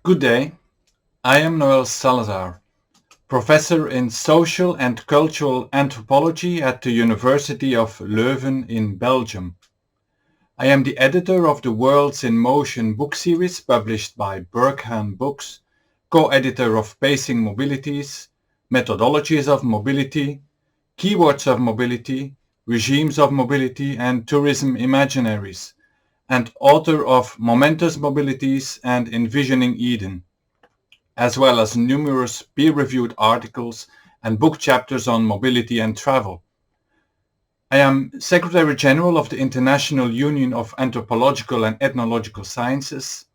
Good day. I am Noel Salazar, professor in social and cultural anthropology at the University of Leuven in Belgium. I am the editor of the Worlds in Motion book series published by Berghahn Books, co-editor of Pacing Mobilities, Methodologies of Mobility, Keywords of Mobility, Regimes of Mobility, and Tourism Imaginaries, and author of Momentous Mobilities and Envisioning Eden, as well as numerous peer-reviewed articles and book chapters on mobility and travel. I am Secretary General of the International Union of Anthropological and Ethnological Sciences,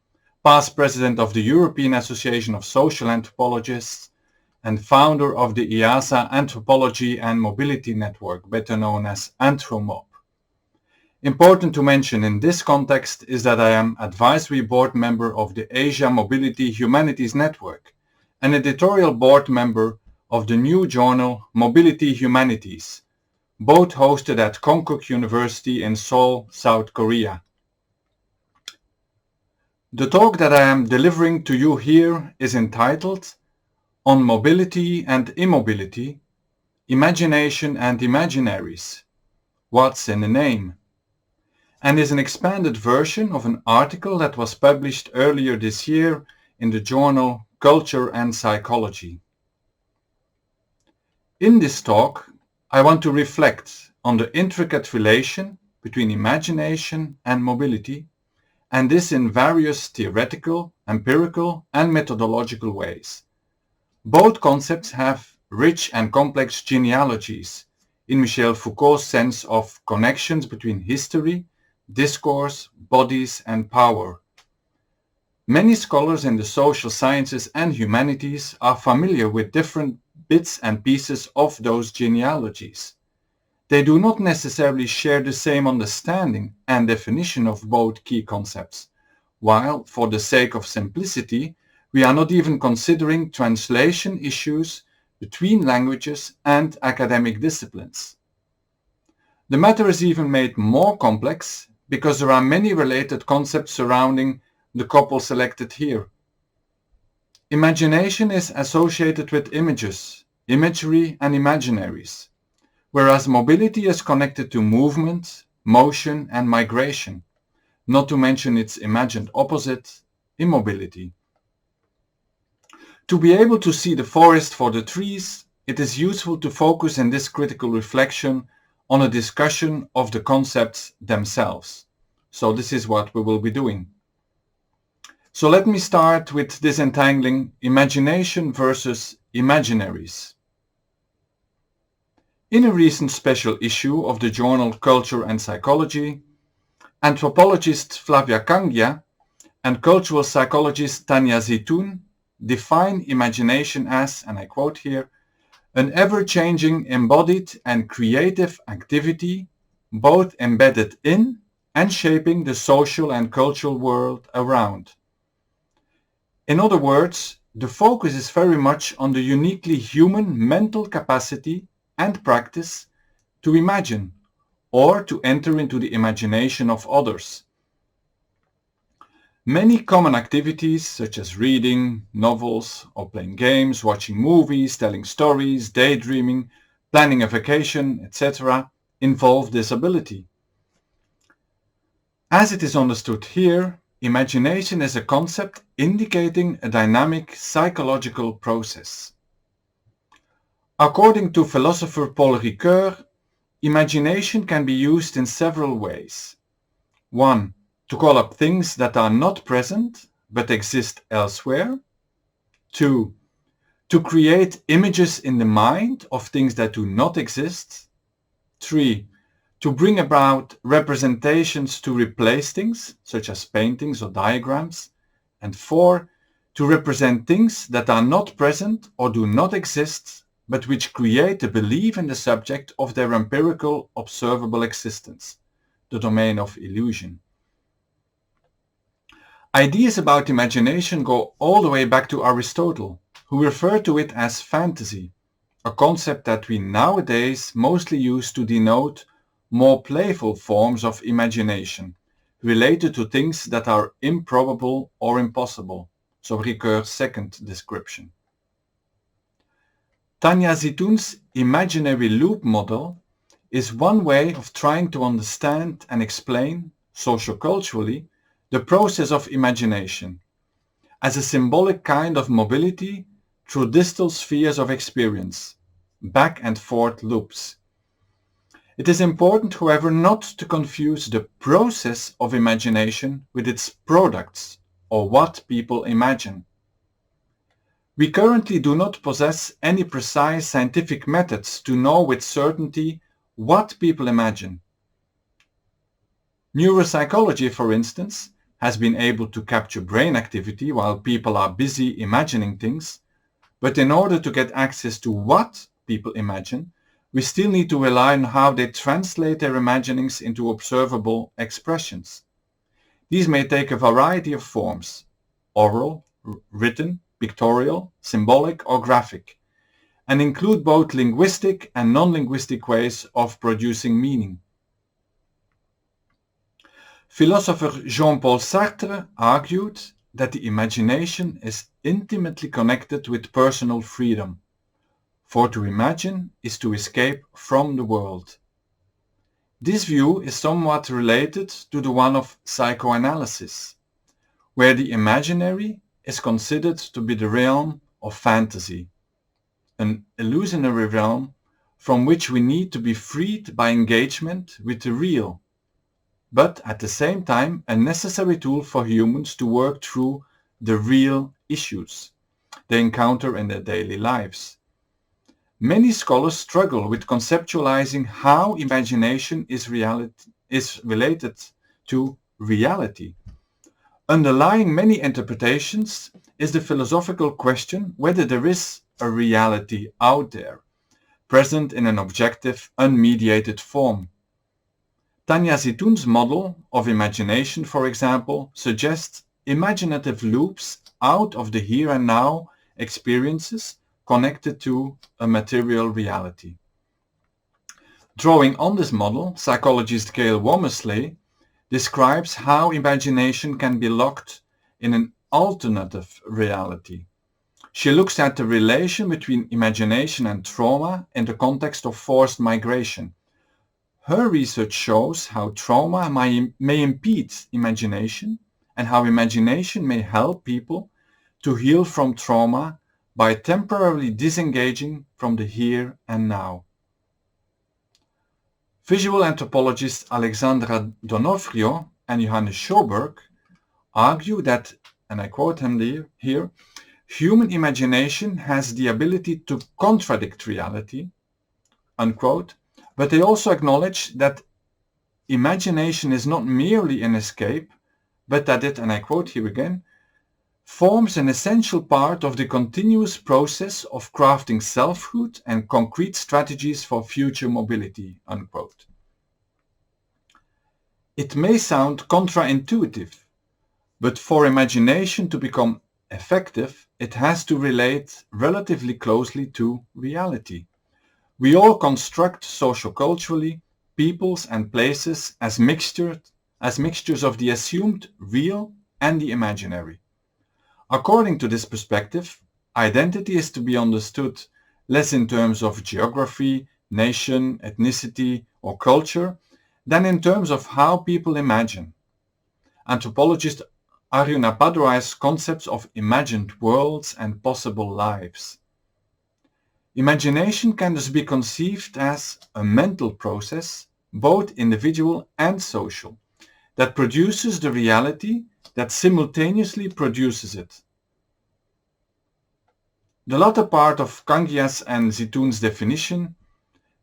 past President of the European Association of Social Anthropologists, and founder of the IASA Anthropology and Mobility Network, better known as AnthroMob. Important to mention in this context is that I am advisory board member of the Asia Mobility Humanities Network and editorial board member of the new journal Mobility Humanities, both hosted at Konkuk University in Seoul, South Korea. The talk that I am delivering to you here is entitled On Mobility and Immobility, Imagination and Imaginaries, What's in the Name? And is an expanded version of an article that was published earlier this year in the journal Culture and Psychology. In this talk, I want to reflect on the intricate relation between imagination and mobility, and this in various theoretical, empirical, and methodological ways. Both concepts have rich and complex genealogies in Michel Foucault's sense of connections between history, discourse, bodies, and power. Many scholars in the social sciences and humanities are familiar with different bits and pieces of those genealogies. They do not necessarily share the same understanding and definition of both key concepts, while, for the sake of simplicity, we are not even considering translation issues between languages and academic disciplines. The matter is even made more complex because there are many related concepts surrounding the couple selected here. Imagination is associated with images, imagery, and imaginaries, whereas mobility is connected to movement, motion, and migration, not to mention its imagined opposite, immobility. To be able to see the forest for the trees, it is useful to focus in this critical reflection on a discussion of the concepts themselves. So this is what we will be doing. So let me start with disentangling imagination versus imaginaries. In a recent special issue of the journal Culture and Psychology, anthropologist Flavia Kangia and cultural psychologist Tanya Zitoun define imagination as, and I quote here, an ever-changing embodied and creative activity, both embedded in and shaping the social and cultural world around. In other words, the focus is very much on the uniquely human mental capacity and practice to imagine or to enter into the imagination of others. Many common activities such as reading novels or playing games, watching movies, telling stories, daydreaming, planning a vacation, etc. involve this ability. As it is understood here, imagination is a concept indicating a dynamic psychological process. According to philosopher Paul Ricoeur, imagination can be used in several ways. 1. To call up things that are not present but exist elsewhere. 2. To create images in the mind of things that do not exist. 3. To bring about representations to replace things, such as paintings or diagrams. And 4. To represent things that are not present or do not exist, but which create a belief in the subject of their empirical observable existence, the domain of illusion. Ideas about imagination go all the way back to Aristotle, who referred to it as fantasy, a concept that we nowadays mostly use to denote more playful forms of imagination, related to things that are improbable or impossible, so Ricoeur's second description. Tanja Zitoun's imaginary loop model is one way of trying to understand and explain, socioculturally, the process of imagination as a symbolic kind of mobility through distal spheres of experience, back and forth loops. It is important, however, not to confuse the process of imagination with its products, or what people imagine. We currently do not possess any precise scientific methods to know with certainty what people imagine. Neuropsychology, for instance, has been able to capture brain activity while people are busy imagining things, but in order to get access to what people imagine, we still need to rely on how they translate their imaginings into observable expressions. These may take a variety of forms: oral, written, pictorial, symbolic, or graphic, and include both linguistic and non-linguistic ways of producing meaning. Philosopher Jean-Paul Sartre argued that the imagination is intimately connected with personal freedom, for to imagine is to escape from the world. This view is somewhat related to the one of psychoanalysis, where the imaginary is considered to be the realm of fantasy, an illusionary realm from which we need to be freed by engagement with the real, but at the same time a necessary tool for humans to work through the real issues they encounter in their daily lives. Many scholars struggle with conceptualizing how imagination is related to reality. Underlying many interpretations is the philosophical question whether there is a reality out there, present in an objective, unmediated form. Tanja Zitoun's model of imagination, for example, suggests imaginative loops out of the here and now experiences connected to a material reality. Drawing on this model, psychologist Gail Womersley describes how imagination can be locked in an alternative reality. She looks at the relation between imagination and trauma in the context of forced migration. Her research shows how trauma may impede imagination and how imagination may help people to heal from trauma by temporarily disengaging from the here and now. Visual anthropologists Alexandra Donofrio and Johannes Schoberg argue that, and I quote him here, human imagination has the ability to contradict reality, unquote, but they also acknowledge that imagination is not merely an escape, but that it, and I quote here again, forms an essential part of the continuous process of crafting selfhood and concrete strategies for future mobility, unquote. It may sound counterintuitive, but for imagination to become effective, it has to relate relatively closely to reality. We all construct socioculturally peoples and places as mixtures of the assumed real and the imaginary. According to this perspective, identity is to be understood less in terms of geography, nation, ethnicity, or culture than in terms of how people imagine. Anthropologist Arjuna Padurai's concepts of imagined worlds and possible lives. Imagination can thus be conceived as a mental process, both individual and social, that produces the reality that simultaneously produces it. The latter part of Kangias and Zitoun's definition,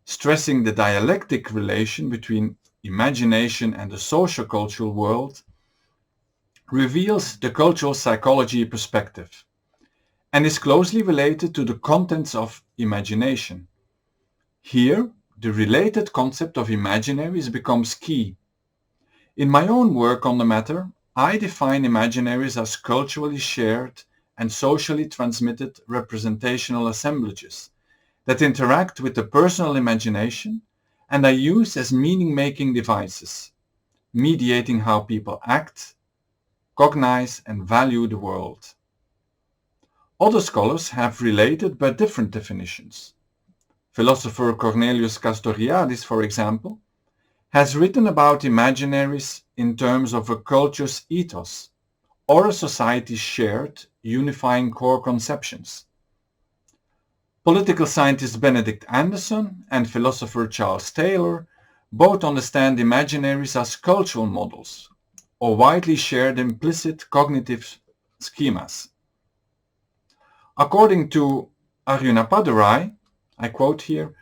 stressing the dialectic relation between imagination and the sociocultural world, reveals the cultural psychology perspective and is closely related to the contents of imagination. Here, the related concept of imaginaries becomes key. In my own work on the matter, I define imaginaries as culturally shared and socially transmitted representational assemblages that interact with the personal imagination and are used as meaning-making devices, mediating how people act, cognize, and value the world. Other scholars have related but different definitions. Philosopher Cornelius Castoriadis, for example, has written about imaginaries in terms of a culture's ethos or a society's shared, unifying core conceptions. Political scientist Benedict Anderson and philosopher Charles Taylor both understand imaginaries as cultural models or widely shared implicit cognitive schemas. According to Arjunapadurai, I quote here,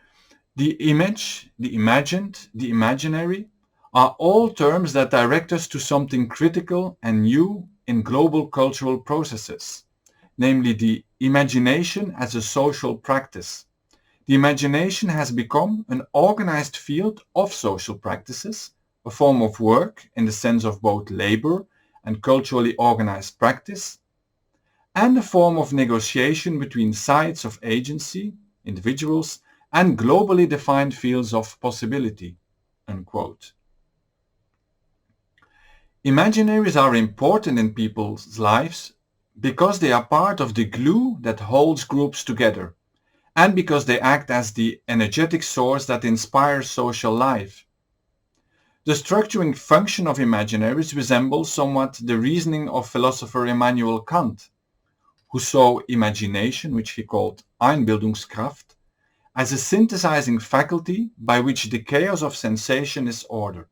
the image, the imagined, the imaginary are all terms that direct us to something critical and new in global cultural processes, namely the imagination as a social practice. The imagination has become an organized field of social practices, a form of work in the sense of both labor and culturally organized practice, and a form of negotiation between sides of agency, individuals, and globally defined fields of possibility. Unquote. Imaginaries are important in people's lives because they are part of the glue that holds groups together, and because they act as the energetic source that inspires social life. The structuring function of imaginaries resembles somewhat the reasoning of philosopher Immanuel Kant, who saw imagination, which he called Einbildungskraft, as a synthesizing faculty by which the chaos of sensation is ordered.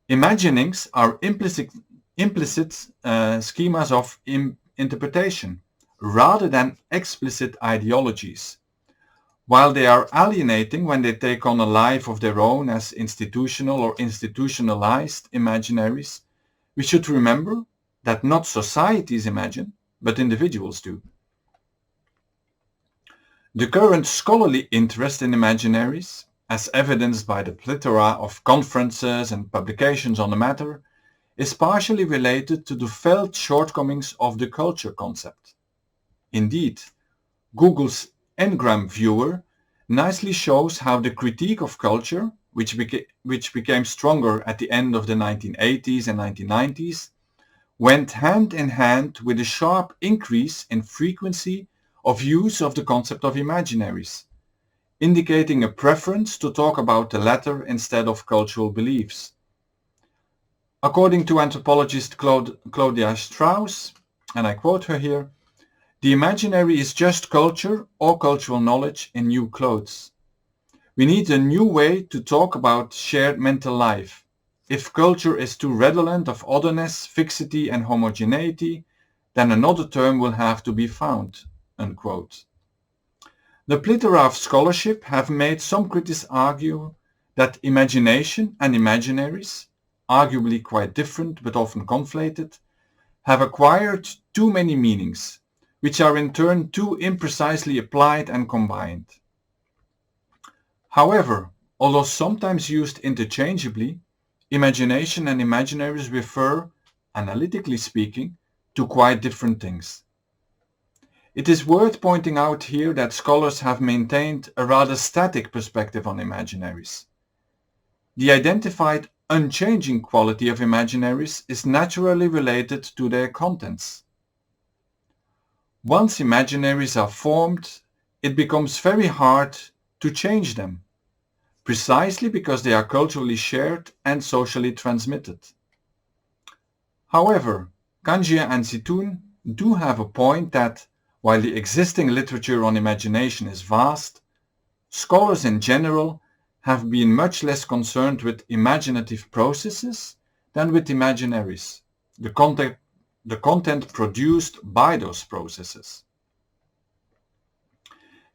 Imaginings are implicit schemas of interpretation, rather than explicit ideologies. While they are alienating when they take on a life of their own as institutional or institutionalized imaginaries, we should remember that not societies imagine, but individuals do. The current scholarly interest in imaginaries, as evidenced by the plethora of conferences and publications on the matter, is partially related to the felt shortcomings of the culture concept. Indeed, Google's Ngram viewer nicely shows how the critique of culture, which became stronger at the end of the 1980s and 1990s, went hand in hand with a sharp increase in frequency of use of the concept of imaginaries, indicating a preference to talk about the latter instead of cultural beliefs. According to anthropologist Claudia Strauss, and I quote her here, the imaginary is just culture or cultural knowledge in new clothes. We need a new way to talk about shared mental life. If culture is too redolent of otherness, fixity and homogeneity, then another term will have to be found. Unquote. The plethora of scholarship have made some critics argue that imagination and imaginaries, arguably quite different but often conflated, have acquired too many meanings, which are in turn too imprecisely applied and combined. However, although sometimes used interchangeably, imagination and imaginaries refer, analytically speaking, to quite different things. It is worth pointing out here that scholars have maintained a rather static perspective on imaginaries. The identified unchanging quality of imaginaries is naturally related to their contents. Once imaginaries are formed, it becomes very hard to change them, precisely because they are culturally shared and socially transmitted. However, Kanjia and Zitoun do have a point that, while the existing literature on imagination is vast, scholars in general have been much less concerned with imaginative processes than with imaginaries, the content produced by those processes.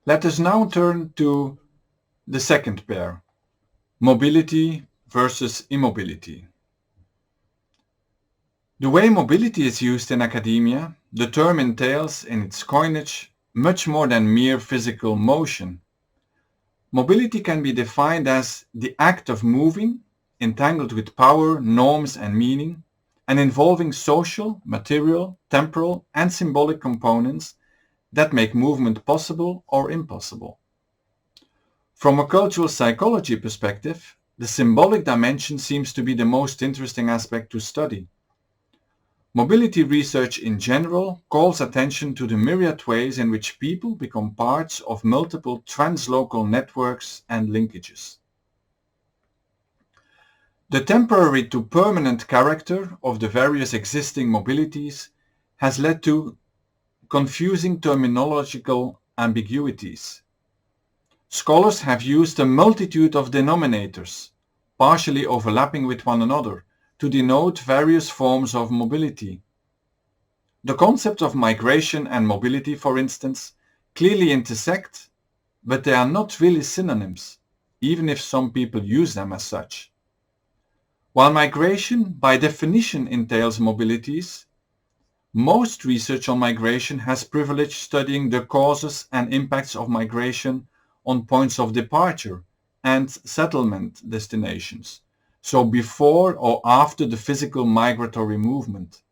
Let us now turn to the second pair, mobility versus immobility. The way mobility is used in academia, the term entails in its coinage much more than mere physical motion. Mobility can be defined as the act of moving, entangled with power, norms and meaning, and involving social, material, temporal and symbolic components that make movement possible or impossible. From a cultural psychology perspective, the symbolic dimension seems to be the most interesting aspect to study. Mobility research in general calls attention to the myriad ways in which people become parts of multiple translocal networks and linkages. The temporary to permanent character of the various existing mobilities has led to confusing terminological ambiguities. Scholars have used a multitude of denominators, partially overlapping with one another, to denote various forms of mobility. The concept of migration and mobility, for instance, clearly intersect, but they are not really synonyms, even if some people use them as such. While migration by definition entails mobilities, most research on migration has privileged studying the causes and impacts of migration on points of departure and settlement destinations, so before or after the physical migratory movement.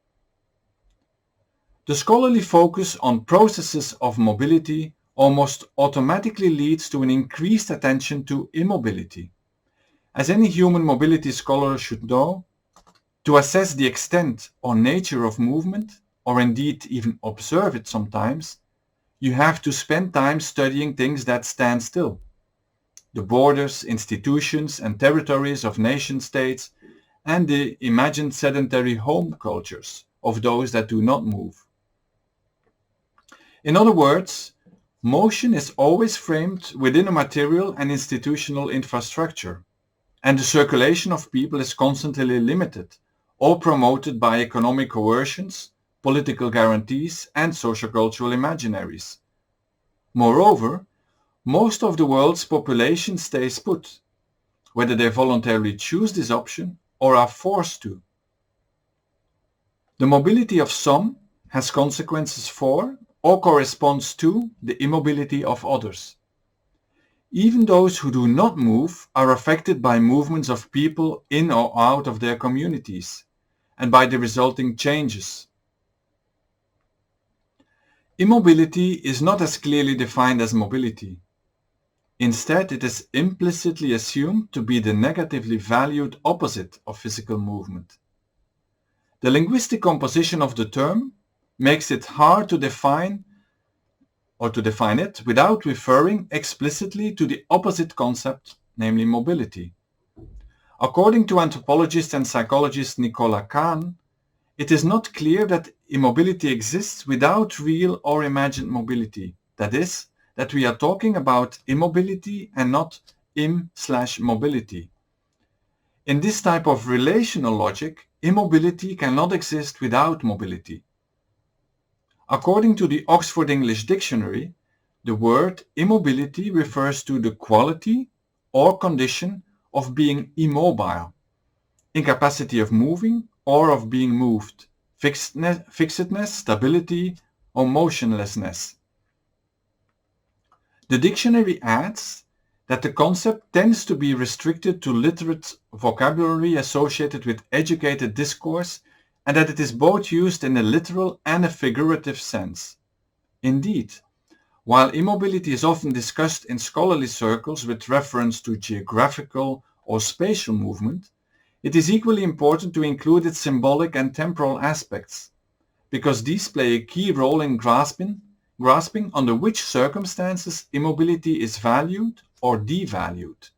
The scholarly focus on processes of mobility almost automatically leads to an increased attention to immobility. As any human mobility scholar should know, to assess the extent or nature of movement, or indeed even observe it sometimes, you have to spend time studying things that stand still. The borders, institutions and territories of nation-states and the imagined sedentary home cultures of those that do not move. In other words, motion is always framed within a material and institutional infrastructure, and the circulation of people is constantly limited or promoted by economic coercions, political guarantees, and sociocultural imaginaries. Moreover, most of the world's population stays put, whether they voluntarily choose this option or are forced to. The mobility of some has consequences for or corresponds to the immobility of others. Even those who do not move are affected by movements of people in or out of their communities and by the resulting changes. Immobility is not as clearly defined as mobility. Instead, it is implicitly assumed to be the negatively valued opposite of physical movement. The linguistic composition of the term makes it hard to define it without referring explicitly to the opposite concept, namely mobility. According to anthropologist and psychologist Nicola Kahn, it is not clear that immobility exists without real or imagined mobility. That is, that we are talking about immobility and not im/mobility. In this type of relational logic, immobility cannot exist without mobility. According to the Oxford English Dictionary, the word immobility refers to the quality or condition of being immobile, incapacity of moving or of being moved, fixedness, stability, or motionlessness. The dictionary adds that the concept tends to be restricted to literate vocabulary associated with educated discourse and that it is both used in a literal and a figurative sense. Indeed, while immobility is often discussed in scholarly circles with reference to geographical or spatial movement, it is equally important to include its symbolic and temporal aspects, because these play a key role in grasping under which circumstances immobility is valued or devalued.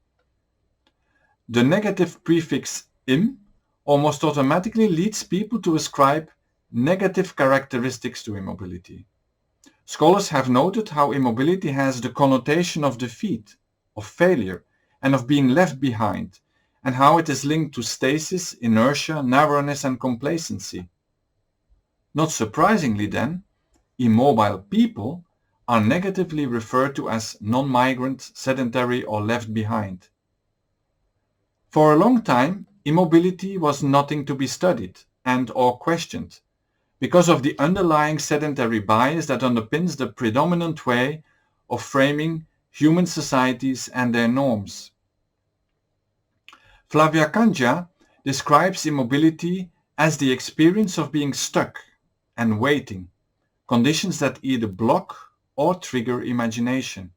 The negative prefix im almost automatically leads people to ascribe negative characteristics to immobility. Scholars have noted how immobility has the connotation of defeat, of failure, and of being left behind, and how it is linked to stasis, inertia, narrowness, and complacency. Not surprisingly then, immobile people are negatively referred to as non-migrant, sedentary, or left behind. For a long time, immobility was nothing to be studied and/or questioned, because of the underlying sedentary bias that underpins the predominant way of framing human societies and their norms. Flavia Kanja describes immobility as the experience of being stuck and waiting, conditions that either block or trigger imagination.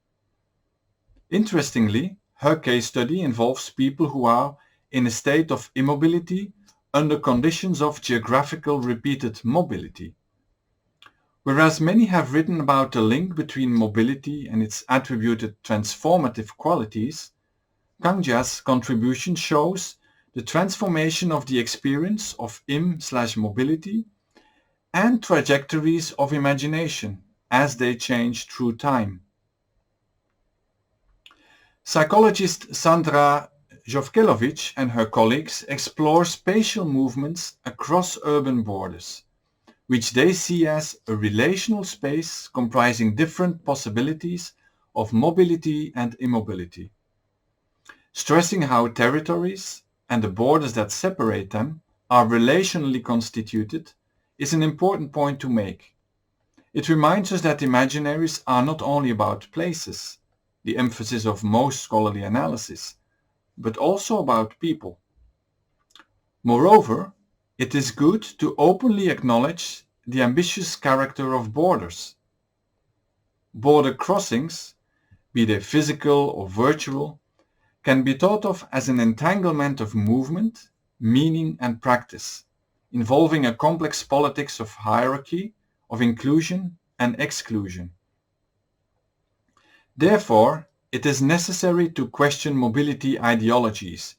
Interestingly, her case study involves people who are in a state of immobility under conditions of geographical repeated mobility. Whereas many have written about the link between mobility and its attributed transformative qualities, Kangja's contribution shows the transformation of the experience of Im/mobility and trajectories of imagination as they change through time. Psychologist Sandra Jovkelovic and her colleagues explore spatial movements across urban borders, which they see as a relational space comprising different possibilities of mobility and immobility. Stressing how territories and the borders that separate them are relationally constituted is an important point to make. It reminds us that imaginaries are not only about places, the emphasis of most scholarly analysis, but also about people. Moreover, it is good to openly acknowledge the ambitious character of borders. Border crossings, be they physical or virtual, can be thought of as an entanglement of movement, meaning and practice, involving a complex politics of hierarchy, of inclusion and exclusion. Therefore, it is necessary to question mobility ideologies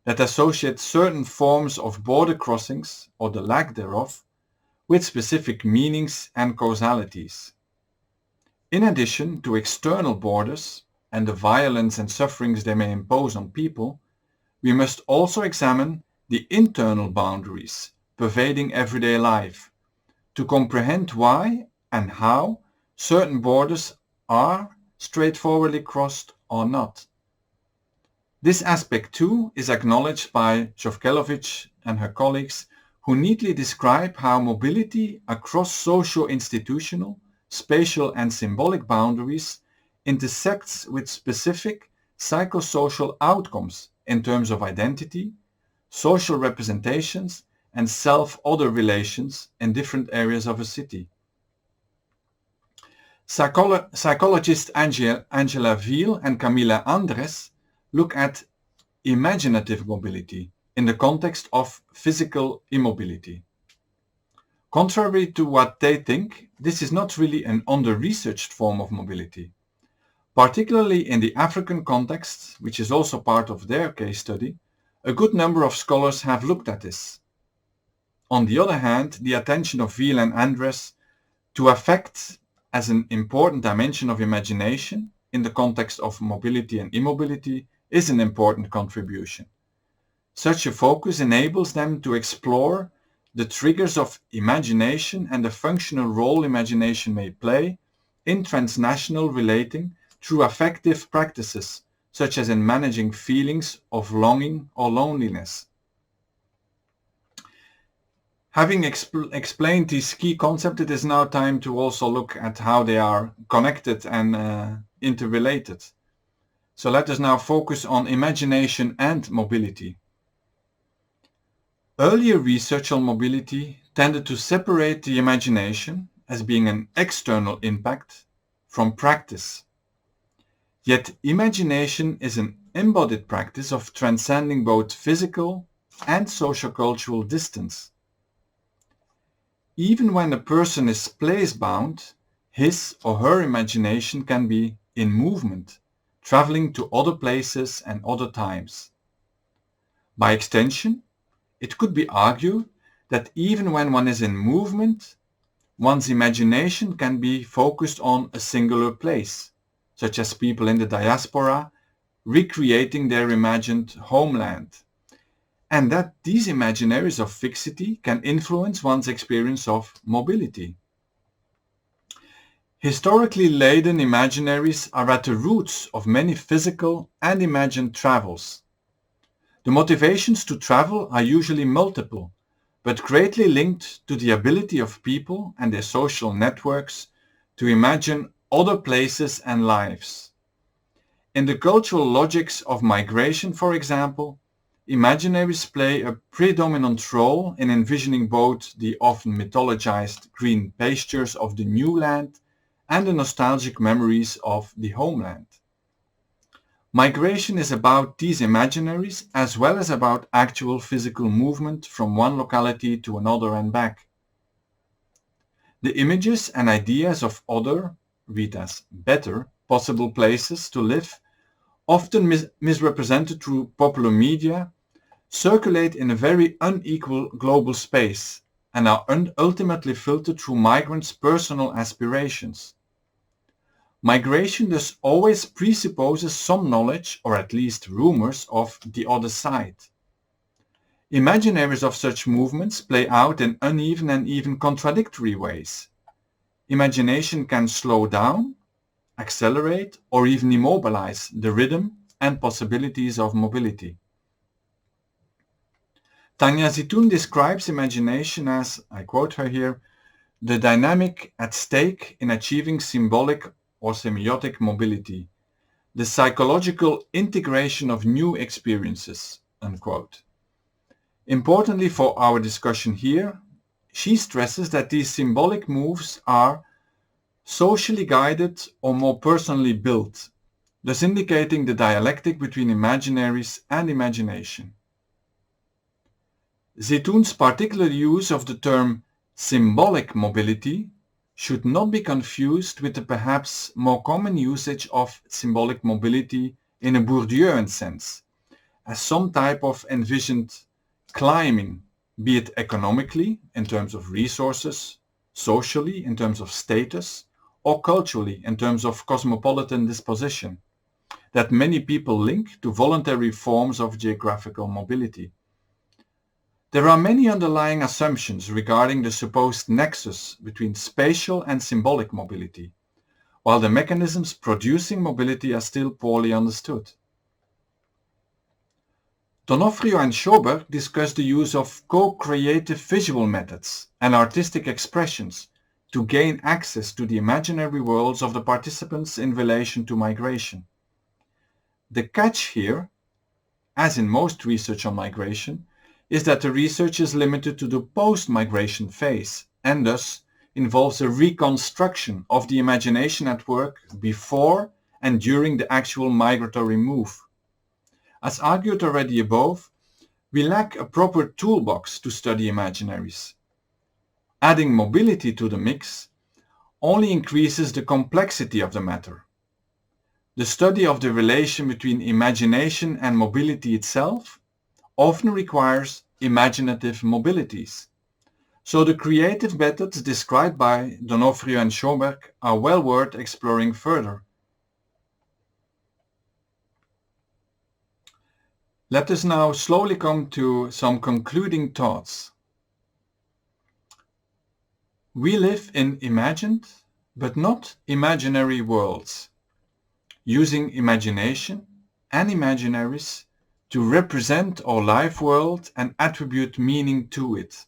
that associate certain forms of border crossings, or the lack thereof, with specific meanings and causalities. In addition to external borders and the violence and sufferings they may impose on people, we must also examine the internal boundaries pervading everyday life to comprehend why and how certain borders are straightforwardly crossed or not. This aspect too is acknowledged by Jovkelovic and her colleagues, who neatly describe how mobility across socio-institutional, spatial and symbolic boundaries intersects with specific psychosocial outcomes in terms of identity, social representations and self-other relations in different areas of a city. Psychologist Angela Viel and Camila Andres look at imaginative mobility in the context of physical immobility. Contrary to what they think, this is not really an under-researched form of mobility. Particularly in the African context, which is also part of their case study, a good number of scholars have looked at this. On the other hand, the attention of Viel and Andres to affect as an important dimension of imagination in the context of mobility and immobility is an important contribution. Such a focus enables them to explore the triggers of imagination and the functional role imagination may play in transnational relating through affective practices, such as in managing feelings of longing or loneliness. Having explained these key concepts, it is now time to also look at how they are connected and interrelated. So let us now focus on imagination and mobility. Earlier research on mobility tended to separate the imagination as being an external impact from practice. Yet imagination is an embodied practice of transcending both physical and sociocultural distance. Even when a person is place-bound, his or her imagination can be in movement, traveling to other places and other times. By extension, it could be argued that even when one is in movement, one's imagination can be focused on a singular place, such as people in the diaspora recreating their imagined homeland, and that these imaginaries of fixity can influence one's experience of mobility. Historically laden imaginaries are at the roots of many physical and imagined travels. The motivations to travel are usually multiple, but greatly linked to the ability of people and their social networks to imagine other places and lives. In the cultural logics of migration, for example, imaginaries play a predominant role in envisioning both the often mythologized green pastures of the new land and the nostalgic memories of the homeland. Migration is about these imaginaries as well as about actual physical movement from one locality to another and back. The images and ideas of other, read as better, possible places to live, often misrepresented through popular media, circulate in a very unequal global space and are ultimately filtered through migrants' personal aspirations. Migration thus always presupposes some knowledge, or at least rumors, of the other side. Imaginaries of such movements play out in uneven and even contradictory ways. Imagination can slow down, accelerate, or even immobilize the rhythm and possibilities of mobility. Tanya Zitoun describes imagination as, I quote her here, the dynamic at stake in achieving symbolic or semiotic mobility, the psychological integration of new experiences, unquote. Importantly for our discussion here, she stresses that these symbolic moves are socially guided or more personally built, thus indicating the dialectic between imaginaries and imagination. Zitoun's particular use of the term symbolic mobility should not be confused with the perhaps more common usage of symbolic mobility in a Bourdieuian sense, as some type of envisioned climbing, be it economically in terms of resources, socially in terms of status, or culturally in terms of cosmopolitan disposition, that many people link to voluntary forms of geographical mobility. There are many underlying assumptions regarding the supposed nexus between spatial and symbolic mobility, while the mechanisms producing mobility are still poorly understood. D'Onofrio and Schoberg discuss the use of co-creative visual methods and artistic expressions to gain access to the imaginary worlds of the participants in relation to migration. The catch here, as in most research on migration, is that the research is limited to the post-migration phase and thus involves a reconstruction of the imagination at work before and during the actual migratory move. As argued already above, we lack a proper toolbox to study imaginaries. Adding mobility to the mix only increases the complexity of the matter. The study of the relation between imagination and mobility itself often requires imaginative mobilities. So the creative methods described by D'Onofrio and Schoberg are well worth exploring further. Let us now slowly come to some concluding thoughts. We live in imagined, but not imaginary worlds, using imagination and imaginaries to represent our life world and attribute meaning to it.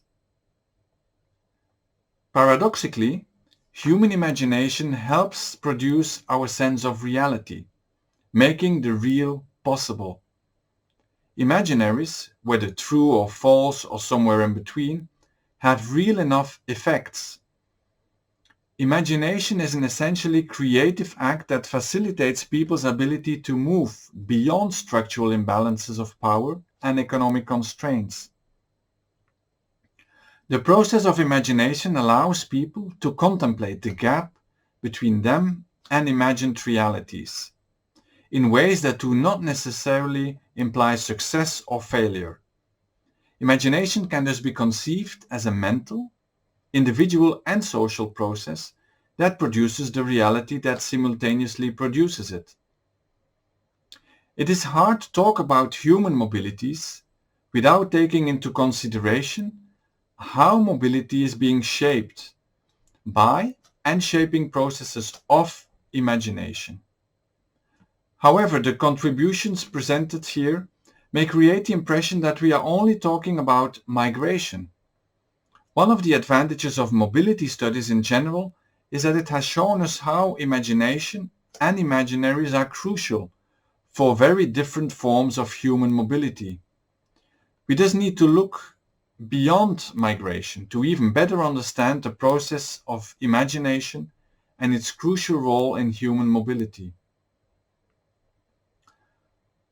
Paradoxically, human imagination helps produce our sense of reality, making the real possible. Imaginaries, whether true or false or somewhere in between, have real enough effects. Imagination is an essentially creative act that facilitates people's ability to move beyond structural imbalances of power and economic constraints. The process of imagination allows people to contemplate the gap between them and imagined realities, in ways that do not necessarily imply success or failure. Imagination can thus be conceived as a mental, individual and social process that produces the reality that simultaneously produces it. It is hard to talk about human mobilities without taking into consideration how mobility is being shaped by and shaping processes of imagination. However, the contributions presented here may create the impression that we are only talking about migration. One of the advantages of mobility studies in general is that it has shown us how imagination and imaginaries are crucial for very different forms of human mobility. We just need to look beyond migration to even better understand the process of imagination and its crucial role in human mobility.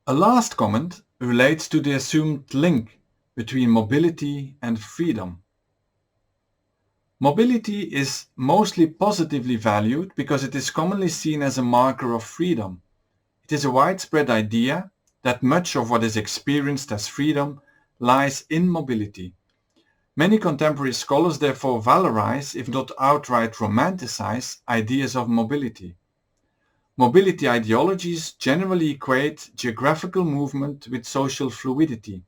A last comment relates to the assumed link between mobility and freedom. Mobility is mostly positively valued because it is commonly seen as a marker of freedom. It is a widespread idea that much of what is experienced as freedom lies in mobility. Many contemporary scholars therefore valorize, if not outright romanticize, ideas of mobility. Mobility ideologies generally equate geographical movement with social fluidity.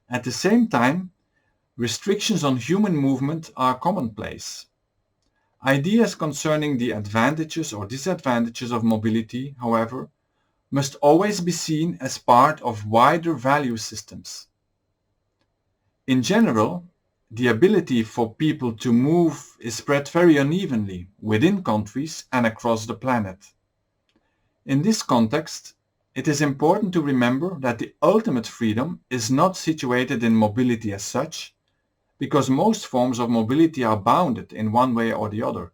At the same time, restrictions on human movement are commonplace. Ideas concerning the advantages or disadvantages of mobility, however, must always be seen as part of wider value systems. In general, the ability for people to move is spread very unevenly within countries and across the planet. In this context, it is important to remember that the ultimate freedom is not situated in mobility as such, because most forms of mobility are bounded in one way or the other,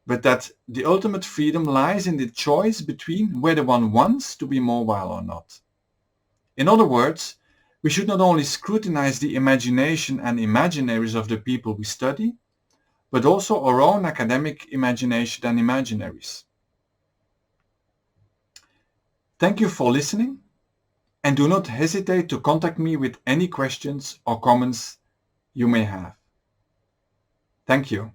but that the ultimate freedom lies in the choice between whether one wants to be mobile or not. In other words, we should not only scrutinize the imagination and imaginaries of the people we study, but also our own academic imagination and imaginaries. Thank you for listening, and do not hesitate to contact me with any questions or comments you may have. Thank you.